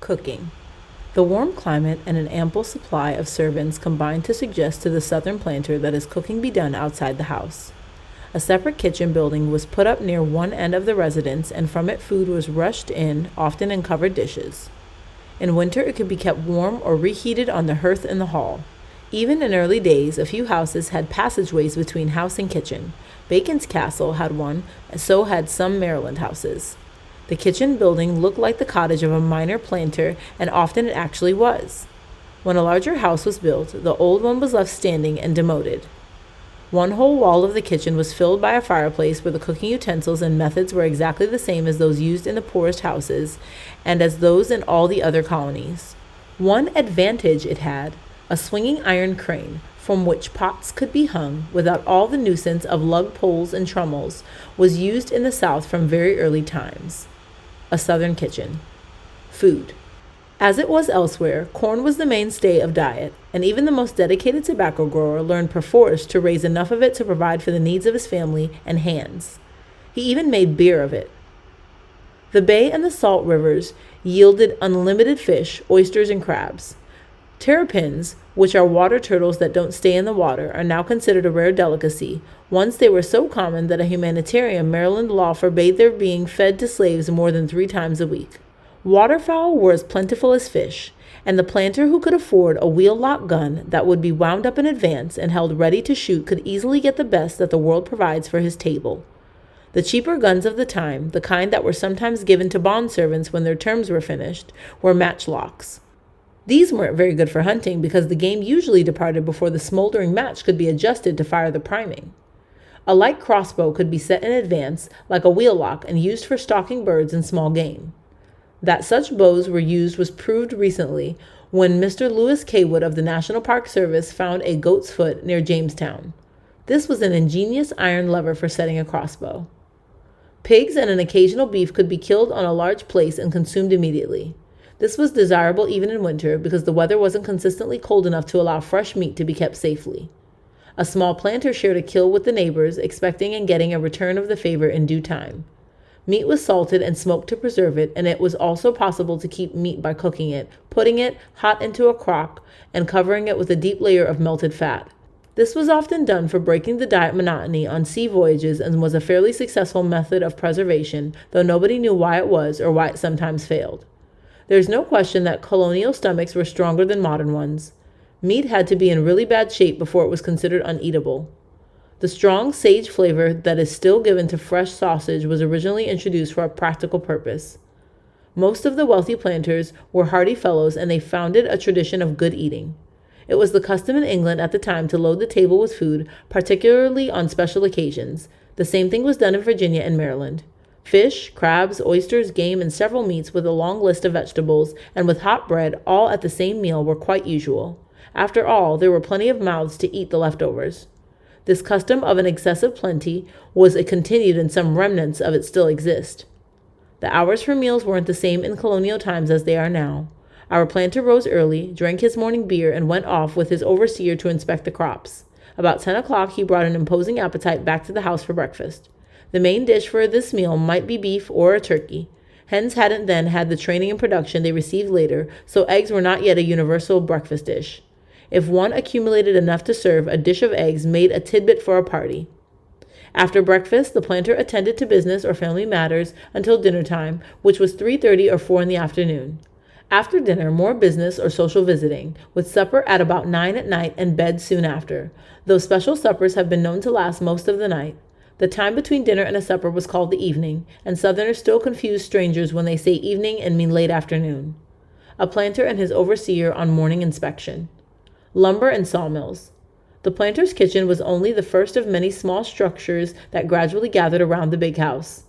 Cooking. The warm climate and an ample supply of servants combined to suggest to the southern planter that his cooking be done outside the house. A separate kitchen building was put up near one end of the residence, and from it food was rushed in, often in covered dishes. In winter it could be kept warm or reheated on the hearth in the hall. Even in early days, a few houses had passageways between house and kitchen. Bacon's Castle had one, and so had some Maryland houses. The kitchen building looked like the cottage of a minor planter, and often it actually was. When a larger house was built, the old one was left standing and demoted. One whole wall of the kitchen was filled by a fireplace where the cooking utensils and methods were exactly the same as those used in the poorest houses, and as those in all the other colonies. One advantage it had, a swinging iron crane, from which pots could be hung without all the nuisance of lug poles and trommels, was used in the South from very early times. A Southern kitchen. Food. As it was elsewhere, corn was the mainstay of diet, and even the most dedicated tobacco grower learned perforce to raise enough of it to provide for the needs of his family and hands. He even made beer of it. The Bay and the Salt rivers yielded unlimited fish, oysters, and crabs. Terrapins, which are water turtles that don't stay in the water, are now considered a rare delicacy. Once they were so common that a humanitarian Maryland law forbade their being fed to slaves more than 3 times a week. Waterfowl were as plentiful as fish, and the planter who could afford a wheel-lock gun that would be wound up in advance and held ready to shoot could easily get the best that the world provides for his table. The cheaper guns of the time, the kind that were sometimes given to bond servants when their terms were finished, were matchlocks. These weren't very good for hunting because the game usually departed before the smoldering match could be adjusted to fire the priming. A light crossbow could be set in advance, like a wheel-lock, and used for stalking birds and small game. That such bows were used was proved recently when Mr. Lewis Kaywood of the National Park Service found a goat's foot near Jamestown. This was an ingenious iron lever for setting a crossbow. Pigs and an occasional beef could be killed on a large place and consumed immediately. This was desirable even in winter because the weather wasn't consistently cold enough to allow fresh meat to be kept safely. A small planter shared a kill with the neighbors, expecting and getting a return of the favor in due time. Meat was salted and smoked to preserve it, and it was also possible to keep meat by cooking it, putting it hot into a crock, and covering it with a deep layer of melted fat. This was often done for breaking the diet monotony on sea voyages and was a fairly successful method of preservation, though nobody knew why it was or why it sometimes failed. There is no question that colonial stomachs were stronger than modern ones. Meat had to be in really bad shape before it was considered uneatable. The strong sage flavor that is still given to fresh sausage was originally introduced for a practical purpose. Most of the wealthy planters were hardy fellows, and they founded a tradition of good eating. It was the custom in England at the time to load the table with food, particularly on special occasions. The same thing was done in Virginia and Maryland. Fish, crabs, oysters, game, and several meats with a long list of vegetables, and with hot bread, all at the same meal, were quite usual. After all, there were plenty of mouths to eat the leftovers. This custom of an excessive plenty was continued, and some remnants of it still exist. The hours for meals weren't the same in colonial times as they are now. Our planter rose early, drank his morning beer, and went off with his overseer to inspect the crops. About 10 o'clock, he brought an imposing appetite back to the house for breakfast. The main dish for this meal might be beef or a turkey. Hens hadn't then had the training and production they received later, so eggs were not yet a universal breakfast dish. If one accumulated enough to serve, a dish of eggs made a tidbit for a party. After breakfast, the planter attended to business or family matters until dinner time, which was 3:30 or 4 in the afternoon. After dinner, more business or social visiting, with supper at about 9 at night and bed soon after, though special suppers have been known to last most of the night. The time between dinner and a supper was called the evening, and Southerners still confuse strangers when they say evening and mean late afternoon. A planter and his overseer on morning inspection. Lumber and sawmills. The planter's kitchen was only the first of many small structures that gradually gathered around the big house.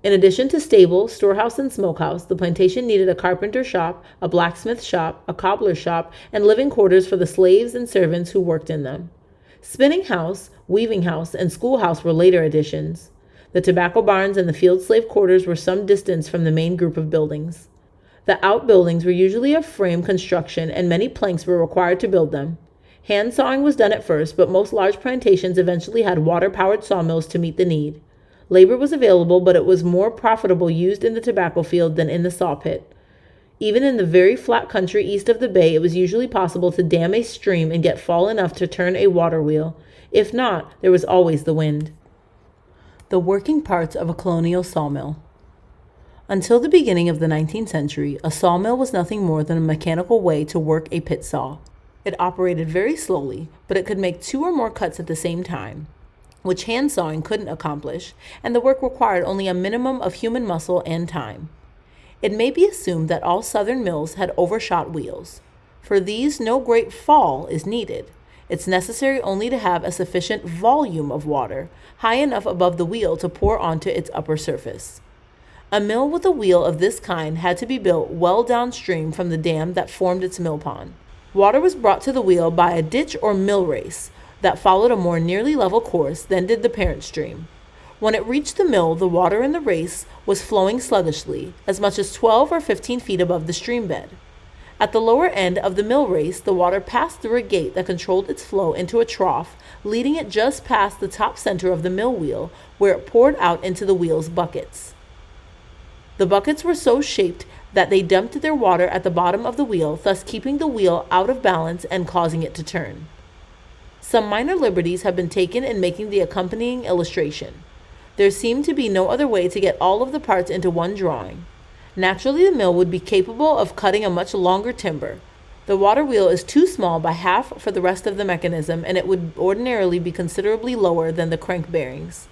In addition to stable, storehouse, and smokehouse, the plantation needed a carpenter shop, a blacksmith shop, a cobbler shop, and living quarters for the slaves and servants who worked in them. Spinning house, weaving house, and schoolhouse were later additions. The tobacco barns and the field slave quarters were some distance from the main group of buildings. The outbuildings were usually of frame construction, and many planks were required to build them. Hand sawing was done at first, but most large plantations eventually had water-powered sawmills to meet the need. Labor was available, but it was more profitable used in the tobacco field than in the saw pit. Even in the very flat country east of the bay, it was usually possible to dam a stream and get fall enough to turn a water wheel. If not, there was always the wind. The working parts of a colonial sawmill. Until the beginning of the 19th century, a sawmill was nothing more than a mechanical way to work a pit saw. It operated very slowly, but it could make 2 or more cuts at the same time, which hand sawing couldn't accomplish, and the work required only a minimum of human muscle and time. It may be assumed that all southern mills had overshot wheels. For these, no great fall is needed. It's necessary only to have a sufficient volume of water, high enough above the wheel to pour onto its upper surface. A mill with a wheel of this kind had to be built well downstream from the dam that formed its mill pond. Water was brought to the wheel by a ditch or mill race that followed a more nearly level course than did the parent stream. When it reached the mill, the water in the race was flowing sluggishly, as much as 12 or 15 feet above the stream bed. At the lower end of the mill race, the water passed through a gate that controlled its flow into a trough, leading it just past the top center of the mill wheel, where it poured out into the wheel's buckets. The buckets were so shaped that they dumped their water at the bottom of the wheel, thus keeping the wheel out of balance and causing it to turn. Some minor liberties have been taken in making the accompanying illustration. There seemed to be no other way to get all of the parts into one drawing. Naturally, the mill would be capable of cutting a much longer timber. The water wheel is too small by half for the rest of the mechanism, and it would ordinarily be considerably lower than the crank bearings.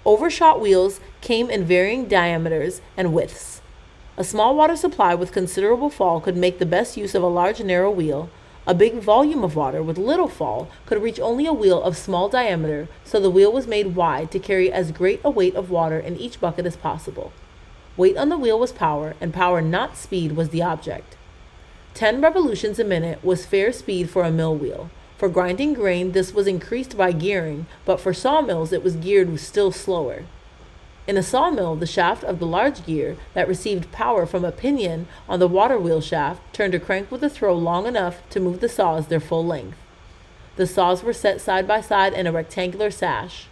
Overshot wheels came in varying diameters and widths. A small water supply with considerable fall could make the best use of a large narrow wheel. A big volume of water with little fall could reach only a wheel of small diameter, so the wheel was made wide to carry as great a weight of water in each bucket as possible. Weight on the wheel was power, and power, not speed, was the object. 10 revolutions a minute was fair speed for a mill wheel. For grinding grain, this was increased by gearing, but for sawmills it was geared still slower. In a sawmill, the shaft of the large gear that received power from a pinion on the water wheel shaft turned a crank with a throw long enough to move the saws their full length. The saws were set side by side in a rectangular sash.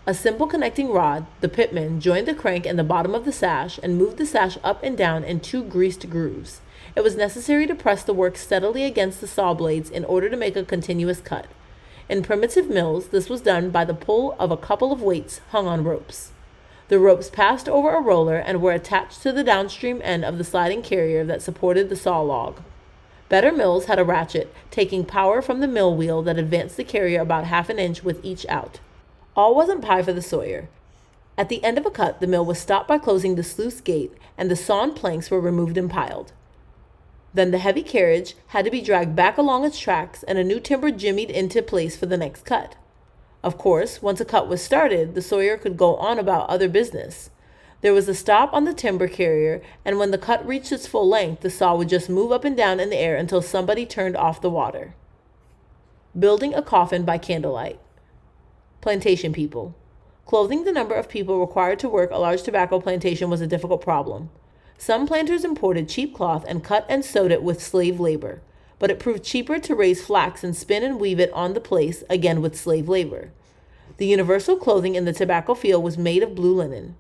A simple connecting rod, the pitman, joined the crank in the bottom of the sash and moved the sash up and down in 2 greased grooves. It was necessary to press the work steadily against the saw blades in order to make a continuous cut. In primitive mills, this was done by the pull of a couple of weights hung on ropes. The ropes passed over a roller and were attached to the downstream end of the sliding carrier that supported the saw log. Better mills had a ratchet, taking power from the mill wheel that advanced the carrier about half an inch with each out. All wasn't pie for the sawyer. At the end of a cut, the mill was stopped by closing the sluice gate, and the sawn planks were removed and piled. Then the heavy carriage had to be dragged back along its tracks, and a new timber jimmied into place for the next cut. Of course, once a cut was started, the sawyer could go on about other business. There was a stop on the timber carrier, and when the cut reached its full length, the saw would just move up and down in the air until somebody turned off the water. Building a coffin by candlelight. Plantation people. Clothing the number of people required to work a large tobacco plantation was a difficult problem. Some planters imported cheap cloth and cut and sewed it with slave labor, but it proved cheaper to raise flax and spin and weave it on the place, again with slave labor. The universal clothing in the tobacco field was made of blue linen.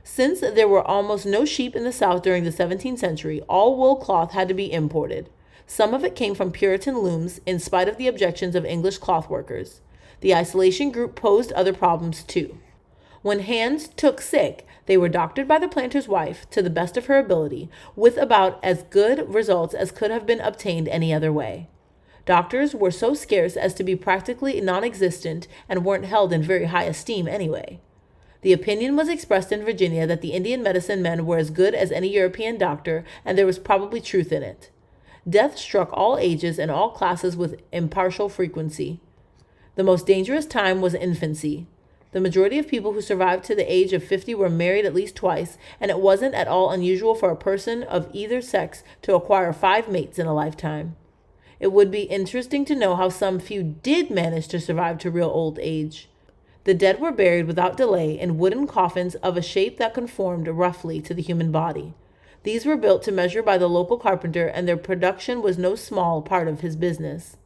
Since there were almost no sheep in the South during the 17th century, all wool cloth had to be imported. Some of it came from Puritan looms, in spite of the objections of English cloth workers. The isolation group posed other problems too. When hands took sick, they were doctored by the planter's wife to the best of her ability, with about as good results as could have been obtained any other way. Doctors were so scarce as to be practically non-existent and weren't held in very high esteem anyway. The opinion was expressed in Virginia that the Indian medicine men were as good as any European doctor, and there was probably truth in it. Death struck all ages and all classes with impartial frequency. The most dangerous time was infancy. The majority of people who survived to the age of 50 were married at least twice, and it wasn't at all unusual for a person of either sex to acquire 5 mates in a lifetime. It would be interesting to know how some few did manage to survive to real old age. The dead were buried without delay in wooden coffins of a shape that conformed roughly to the human body. These were built to measure by the local carpenter, and their production was no small part of his business.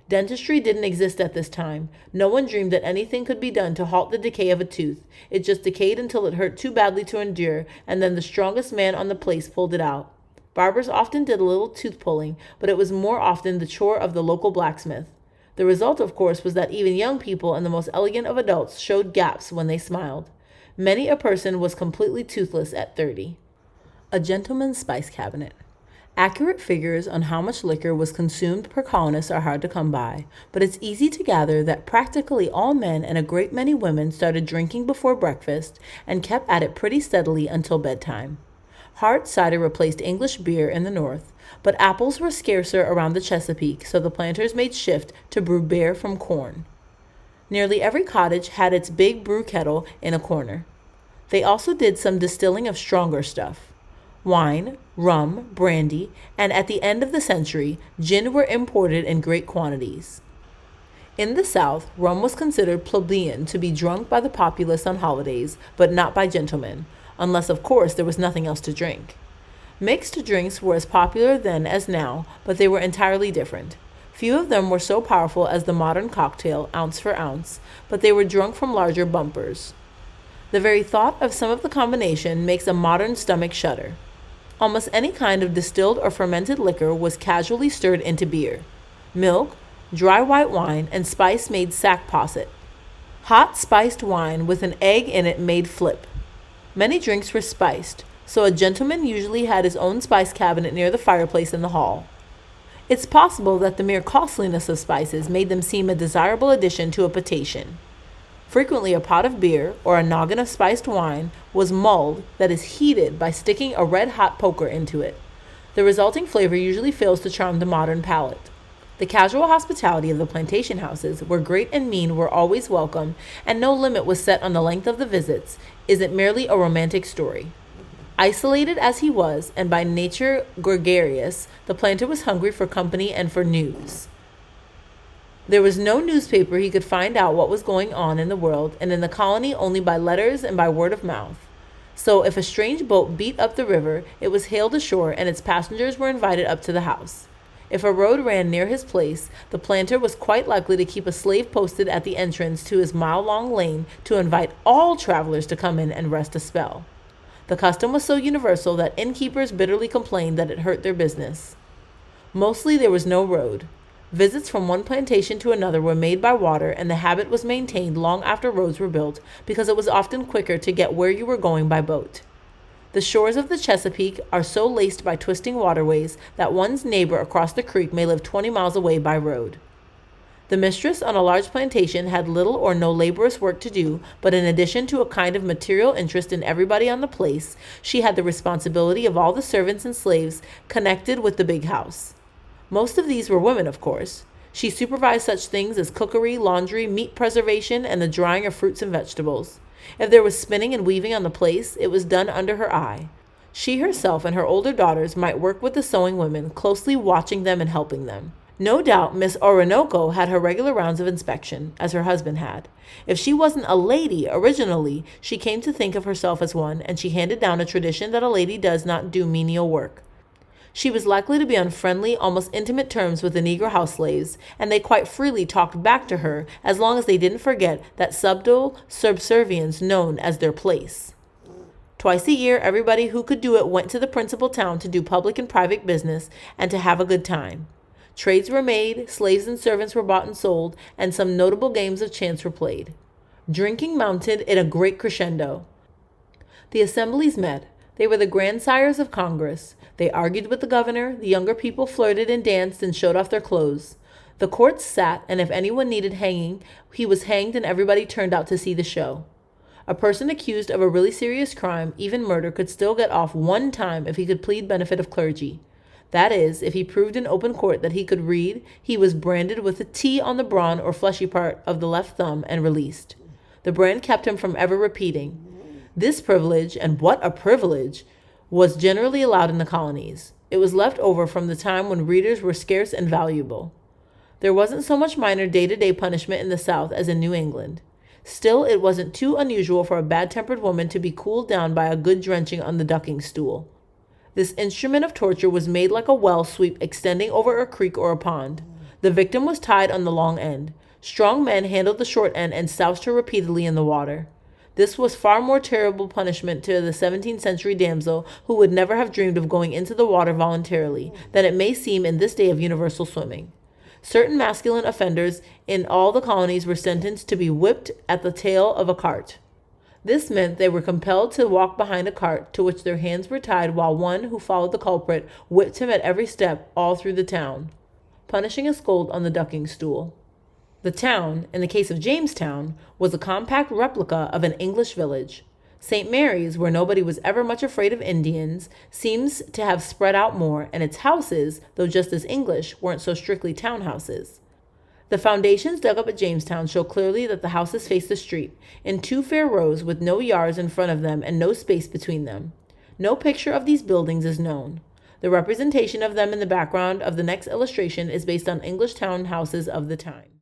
Dentistry didn't exist at this time. No one dreamed that anything could be done to halt the decay of a tooth. It just decayed until it hurt too badly to endure, and then the strongest man on the place pulled it out. Barbers often did a little tooth pulling, but it was more often the chore of the local blacksmith. The result, of course, was that even young people and the most elegant of adults showed gaps when they smiled. Many a person was completely toothless at 30. A gentleman's spice cabinet. Accurate figures on how much liquor was consumed per colonist are hard to come by, but it's easy to gather that practically all men and a great many women started drinking before breakfast and kept at it pretty steadily until bedtime. Hard cider replaced English beer in the north, but apples were scarcer around the Chesapeake, so the planters made shift to brew beer from corn. Nearly every cottage had its big brew kettle in a corner. They also did some distilling of stronger stuff. Wine, rum, brandy, and at the end of the century, gin were imported in great quantities. In the South, rum was considered plebeian to be drunk by the populace on holidays, but not by gentlemen, unless of course there was nothing else to drink. Mixed drinks were as popular then as now, but they were entirely different. Few of them were so powerful as the modern cocktail, ounce for ounce, but they were drunk from larger bumpers. The very thought of some of the combination makes a modern stomach shudder. Almost any kind of distilled or fermented liquor was casually stirred into beer. Milk, dry white wine, and spice made sack posset. Hot spiced wine with an egg in it made flip. Many drinks were spiced, so a gentleman usually had his own spice cabinet near the fireplace in the hall. It's possible that the mere costliness of spices made them seem a desirable addition to a potation. Frequently a pot of beer or a noggin of spiced wine was mulled, that is heated by sticking a red-hot poker into it. The resulting flavor usually fails to charm the modern palate. The casual hospitality of the plantation houses, where great and mean were always welcome and no limit was set on the length of the visits, isn't merely a romantic story. Isolated as he was, and by nature gregarious, the planter was hungry for company and for news. There was no newspaper he could find out what was going on in the world, and in the colony only by letters and by word of mouth. So if a strange boat beat up the river, it was hailed ashore and its passengers were invited up to the house. If a road ran near his place, the planter was quite likely to keep a slave posted at the entrance to his mile-long lane to invite all travelers to come in and rest a spell. The custom was so universal that innkeepers bitterly complained that it hurt their business. Mostly there was no road. Visits from one plantation to another were made by water, and the habit was maintained long after roads were built because it was often quicker to get where you were going by boat. The shores of the Chesapeake are so laced by twisting waterways that one's neighbor across the creek may live 20 miles away by road. The mistress on a large plantation had little or no laborious work to do, but in addition to a kind of material interest in everybody on the place, she had the responsibility of all the servants and slaves connected with the big house. Most of these were women, of course. She supervised such things as cookery, laundry, meat preservation, and the drying of fruits and vegetables. If there was spinning and weaving on the place, it was done under her eye. She herself and her older daughters might work with the sewing women, closely watching them and helping them. No doubt Miss Orinoco had her regular rounds of inspection, as her husband had. If she wasn't a lady originally, she came to think of herself as one, and she handed down a tradition that a lady does not do menial work. She was likely to be on friendly, almost intimate terms with the Negro house slaves, and they quite freely talked back to her as long as they didn't forget that subtle subservience known as their place. Twice a year, everybody who could do it went to the principal town to do public and private business and to have a good time. Trades were made, slaves and servants were bought and sold, and some notable games of chance were played. Drinking mounted in a great crescendo. The assemblies met. They were the grandsires of Congress. They argued with the governor, the younger people flirted and danced and showed off their clothes. The courts sat, and if anyone needed hanging, he was hanged and everybody turned out to see the show. A person accused of a really serious crime, even murder, could still get off one time if he could plead benefit of clergy. That is, if he proved in open court that he could read, he was branded with a T on the brawn or fleshy part of the left thumb and released. The brand kept him from ever repeating. This privilege, and what a privilege, was generally allowed in the colonies. It was left over from the time when readers were scarce and valuable. There wasn't so much minor day-to-day punishment in the South as in New England. Still, it wasn't too unusual for a bad-tempered woman to be cooled down by a good drenching on the ducking stool. This instrument of torture was made like a well sweep extending over a creek or a pond. The victim was tied on the long end. Strong men handled the short end and soused her repeatedly in the water. This was far more terrible punishment to the 17th century damsel who would never have dreamed of going into the water voluntarily than it may seem in this day of universal swimming. Certain masculine offenders in all the colonies were sentenced to be whipped at the tail of a cart. This meant they were compelled to walk behind a cart to which their hands were tied while one who followed the culprit whipped him at every step all through the town, punishing a scold on the ducking stool. The town, in the case of Jamestown, was a compact replica of an English village. St. Mary's, where nobody was ever much afraid of Indians, seems to have spread out more, and its houses, though just as English, weren't so strictly townhouses. The foundations dug up at Jamestown show clearly that the houses faced the street, in two fair rows with no yards in front of them and no space between them. No picture of these buildings is known. The representation of them in the background of the next illustration is based on English townhouses of the time.